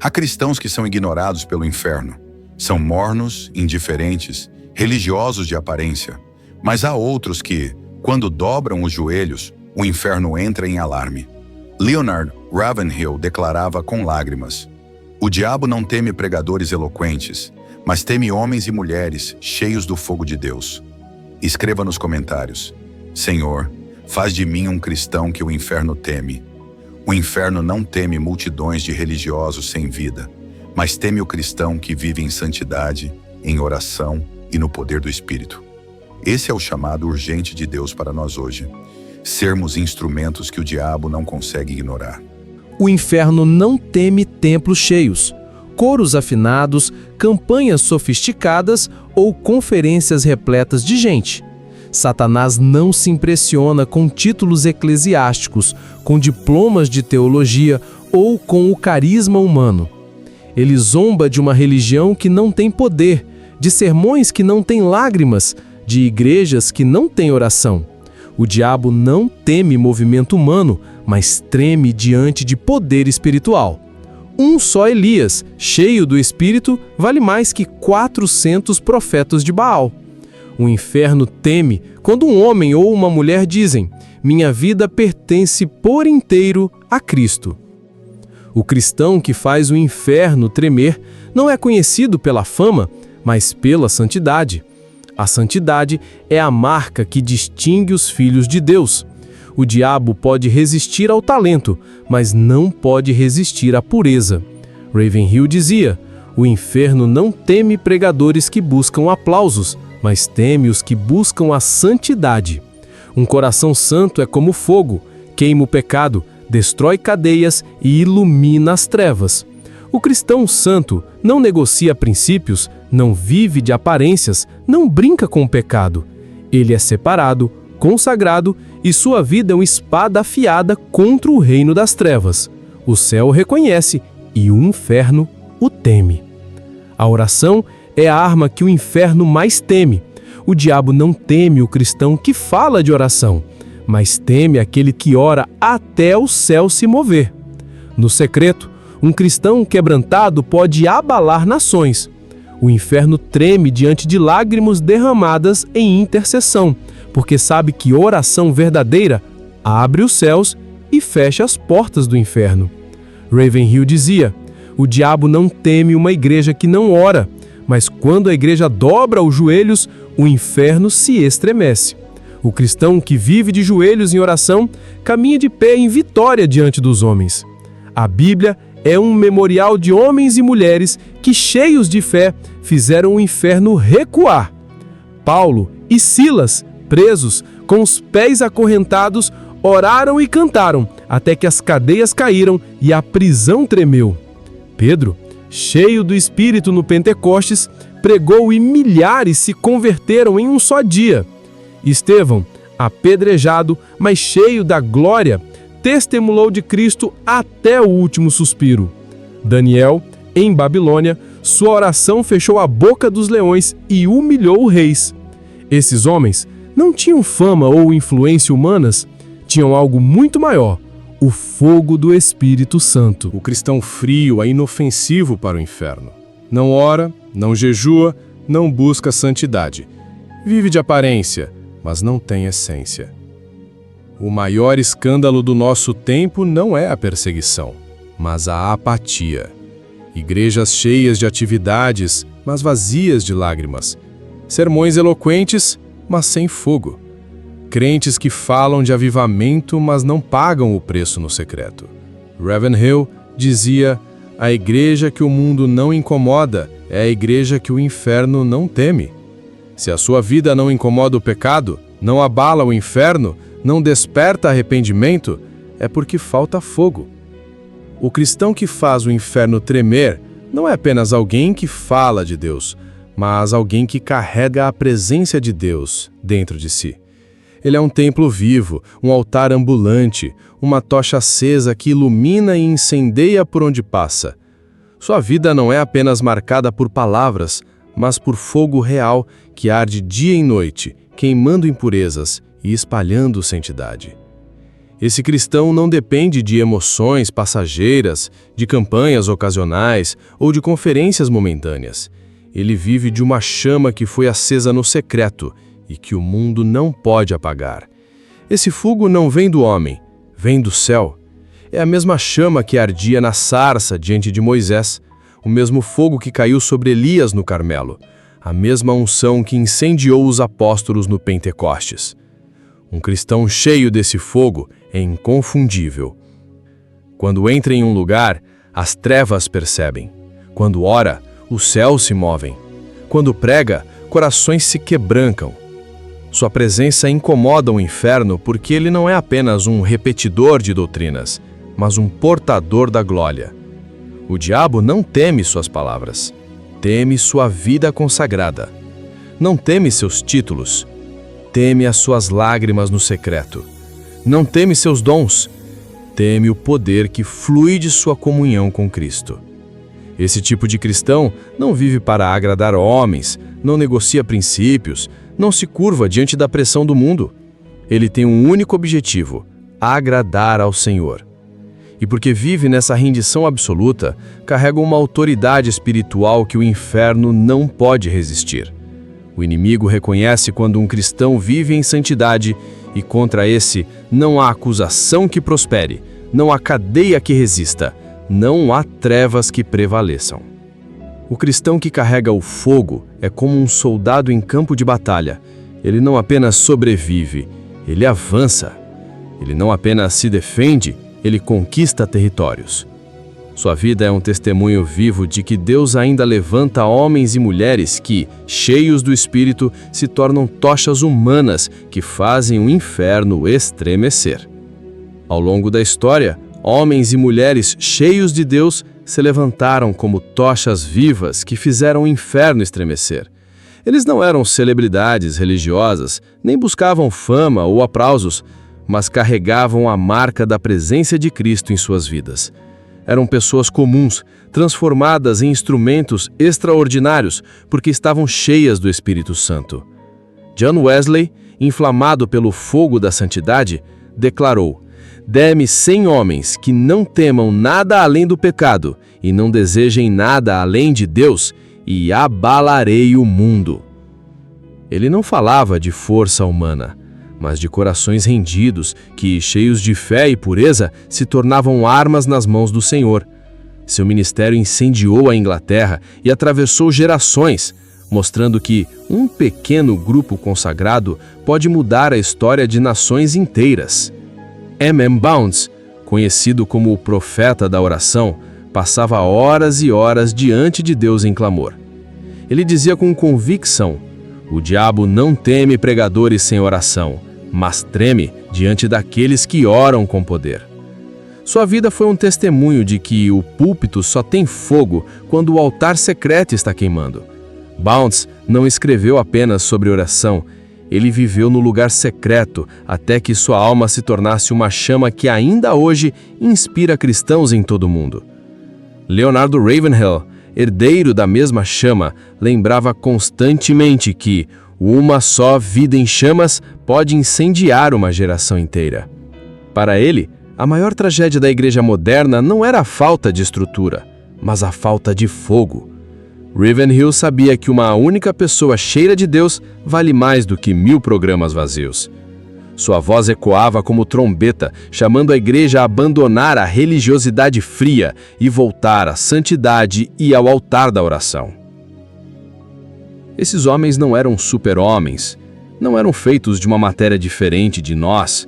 Há cristãos que são ignorados pelo inferno. São mornos, indiferentes, religiosos de aparência. Mas há outros que, quando dobram os joelhos, o inferno entra em alarme. Leonard Ravenhill declarava com lágrimas: "O diabo não teme pregadores eloquentes, mas teme homens e mulheres cheios do fogo de Deus." Escreva nos comentários: "Senhor, faz de mim um cristão que o inferno teme." O inferno não teme multidões de religiosos sem vida, mas teme o cristão que vive em santidade, em oração e no poder do Espírito. Esse é o chamado urgente de Deus para nós hoje: sermos instrumentos que o diabo não consegue ignorar. O inferno não teme templos cheios, coros afinados, campanhas sofisticadas ou conferências repletas de gente. Satanás não se impressiona com títulos eclesiásticos, com diplomas de teologia ou com o carisma humano. Ele zomba de uma religião que não tem poder, de sermões que não têm lágrimas, de igrejas que não têm oração. O diabo não teme movimento humano, mas treme diante de poder espiritual. Um só Elias, cheio do Espírito, vale mais que 400 profetas de Baal. O inferno teme quando um homem ou uma mulher dizem: "Minha vida pertence por inteiro a Cristo." O cristão que faz o inferno tremer não é conhecido pela fama, mas pela santidade. A santidade é a marca que distingue os filhos de Deus. O diabo pode resistir ao talento, mas não pode resistir à pureza. Ravenhill dizia: "O inferno não teme pregadores que buscam aplausos, mas teme os que buscam a santidade." Um coração santo é como fogo, queima o pecado, destrói cadeias e ilumina as trevas. O cristão santo não negocia princípios, não vive de aparências, não brinca com o pecado. Ele é separado, consagrado e sua vida é uma espada afiada contra o reino das trevas. O céu o reconhece e o inferno o teme. A oração é a arma que o inferno mais teme. O diabo não teme o cristão que fala de oração, mas teme aquele que ora até o céu se mover. No secreto, um cristão quebrantado pode abalar nações. O inferno treme diante de lágrimas derramadas em intercessão, porque sabe que oração verdadeira abre os céus e fecha as portas do inferno. Ravenhill dizia: "O diabo não teme uma igreja que não ora, mas quando a igreja dobra os joelhos, o inferno se estremece." O cristão que vive de joelhos em oração caminha de pé em vitória diante dos homens. A Bíblia é um memorial de homens e mulheres que, cheios de fé, fizeram o inferno recuar. Paulo e Silas, presos, com os pés acorrentados, oraram e cantaram, até que as cadeias caíram e a prisão tremeu. Pedro, cheio do Espírito no Pentecostes, pregou e milhares se converteram em um só dia. Estevão, apedrejado, mas cheio da glória, testemunhou de Cristo até o último suspiro. Daniel, em Babilônia, sua oração fechou a boca dos leões e humilhou os reis. Esses homens não tinham fama ou influência humanas, tinham algo muito maior: o fogo do Espírito Santo. O cristão frio é inofensivo para o inferno. Não ora, não jejua, não busca santidade. Vive de aparência, mas não tem essência. O maior escândalo do nosso tempo não é a perseguição, mas a apatia. Igrejas cheias de atividades, mas vazias de lágrimas. Sermões eloquentes, mas sem fogo. Crentes que falam de avivamento, mas não pagam o preço no secreto. Ravenhill dizia: "A igreja que o mundo não incomoda é a igreja que o inferno não teme." Se a sua vida não incomoda o pecado, não abala o inferno, não desperta arrependimento, é porque falta fogo. O cristão que faz o inferno tremer não é apenas alguém que fala de Deus, mas alguém que carrega a presença de Deus dentro de si. Ele é um templo vivo, um altar ambulante, uma tocha acesa que ilumina e incendeia por onde passa. Sua vida não é apenas marcada por palavras, mas por fogo real que arde dia e noite, queimando impurezas e espalhando santidade. Esse cristão não depende de emoções passageiras, de campanhas ocasionais ou de conferências momentâneas. Ele vive de uma chama que foi acesa no secreto e que o mundo não pode apagar. Esse fogo não vem do homem, vem do céu. É a mesma chama que ardia na sarça diante de Moisés, o mesmo fogo que caiu sobre Elias no Carmelo, a mesma unção que incendiou os apóstolos no Pentecostes. Um cristão cheio desse fogo é inconfundível. Quando entra em um lugar, as trevas percebem. Quando ora, os céus se movem. Quando prega, corações se quebrancam. Sua presença incomoda o inferno porque ele não é apenas um repetidor de doutrinas, mas um portador da glória. O diabo não teme suas palavras, teme sua vida consagrada. Não teme seus títulos, teme as suas lágrimas no secreto. Não teme seus dons, teme o poder que flui de sua comunhão com Cristo. Esse tipo de cristão não vive para agradar homens, não negocia princípios, não se curva diante da pressão do mundo. Ele tem um único objetivo: agradar ao Senhor. E porque vive nessa rendição absoluta, carrega uma autoridade espiritual que o inferno não pode resistir. O inimigo reconhece quando um cristão vive em santidade e contra esse não há acusação que prospere, não há cadeia que resista, não há trevas que prevaleçam. O cristão que carrega o fogo é como um soldado em campo de batalha. Ele não apenas sobrevive, ele avança. Ele não apenas se defende, ele conquista territórios. Sua vida é um testemunho vivo de que Deus ainda levanta homens e mulheres que, cheios do Espírito, se tornam tochas humanas que fazem o inferno estremecer. Ao longo da história, homens e mulheres cheios de Deus se levantaram como tochas vivas que fizeram o inferno estremecer. Eles não eram celebridades religiosas, nem buscavam fama ou aplausos, mas carregavam a marca da presença de Cristo em suas vidas. Eram pessoas comuns, transformadas em instrumentos extraordinários, porque estavam cheias do Espírito Santo. John Wesley, inflamado pelo fogo da santidade, declarou: "Dê-me 100 homens que não temam nada além do pecado e não desejem nada além de Deus, e abalarei o mundo." Ele não falava de força humana, mas de corações rendidos que, cheios de fé e pureza, se tornavam armas nas mãos do Senhor. Seu ministério incendiou a Inglaterra e atravessou gerações, mostrando que um pequeno grupo consagrado pode mudar a história de nações inteiras. M. Bounds, conhecido como o profeta da oração, passava horas e horas diante de Deus em clamor. Ele dizia com convicção: "O diabo não teme pregadores sem oração, mas treme diante daqueles que oram com poder." Sua vida foi um testemunho de que o púlpito só tem fogo quando o altar secreto está queimando. Bounds não escreveu apenas sobre oração, ele viveu no lugar secreto até que sua alma se tornasse uma chama que ainda hoje inspira cristãos em todo o mundo. Leonardo Ravenhill, herdeiro da mesma chama, lembrava constantemente que uma só vida em chamas pode incendiar uma geração inteira. Para ele, a maior tragédia da igreja moderna não era a falta de estrutura, mas a falta de fogo. Ravenhill sabia que uma única pessoa cheia de Deus vale mais do que 1000 programas vazios. Sua voz ecoava como trombeta, chamando a igreja a abandonar a religiosidade fria e voltar à santidade e ao altar da oração. Esses homens não eram super-homens, não eram feitos de uma matéria diferente de nós.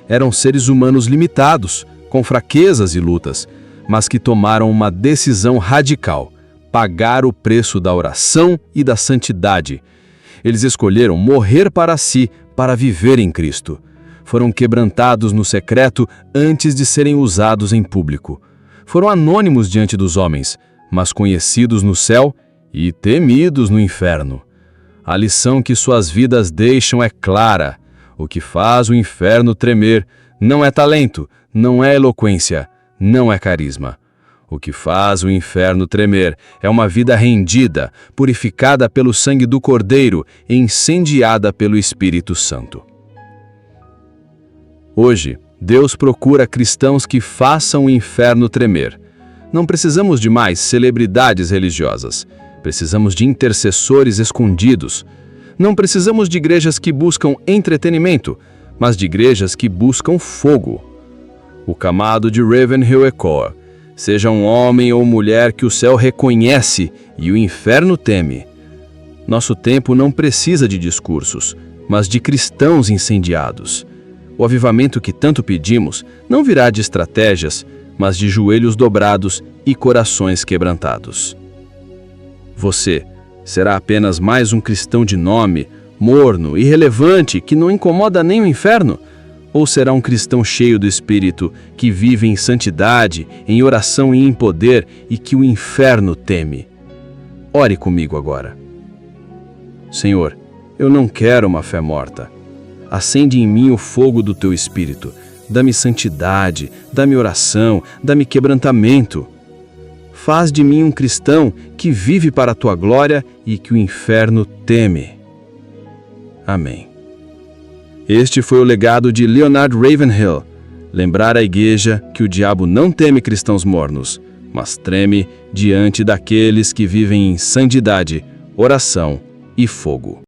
Eram seres humanos limitados, com fraquezas e lutas, mas que tomaram uma decisão radical: pagar o preço da oração e da santidade. Eles escolheram morrer para si, para viver em Cristo. Foram quebrantados no secreto antes de serem usados em público. Foram anônimos diante dos homens, mas conhecidos no céu e temidos no inferno. A lição que suas vidas deixam é clara: o que faz o inferno tremer não é talento, não é eloquência, não é carisma. O que faz o inferno tremer é uma vida rendida, purificada pelo sangue do Cordeiro e incendiada pelo Espírito Santo. Hoje, Deus procura cristãos que façam o inferno tremer. Não precisamos de mais celebridades religiosas. Precisamos de intercessores escondidos. Não precisamos de igrejas que buscam entretenimento, mas de igrejas que buscam fogo. O camado de Ravenhill ecoa: seja um homem ou mulher que o céu reconhece e o inferno teme. Nosso tempo não precisa de discursos, mas de cristãos incendiados. O avivamento que tanto pedimos não virá de estratégias, mas de joelhos dobrados e corações quebrantados. Você será apenas mais um cristão de nome, morno, irrelevante, que não incomoda nem o inferno? Ou será um cristão cheio do Espírito, que vive em santidade, em oração e em poder, e que o inferno teme? Ore comigo agora. Senhor, eu não quero uma fé morta. Acende em mim o fogo do Teu Espírito. Dá-me santidade, dá-me oração, dá-me quebrantamento. Faz de mim um cristão que vive para a Tua glória e que o inferno teme. Amém. Este foi o legado de Leonard Ravenhill. Lembrar à igreja que o diabo não teme cristãos mornos, mas treme diante daqueles que vivem em santidade, oração e fogo.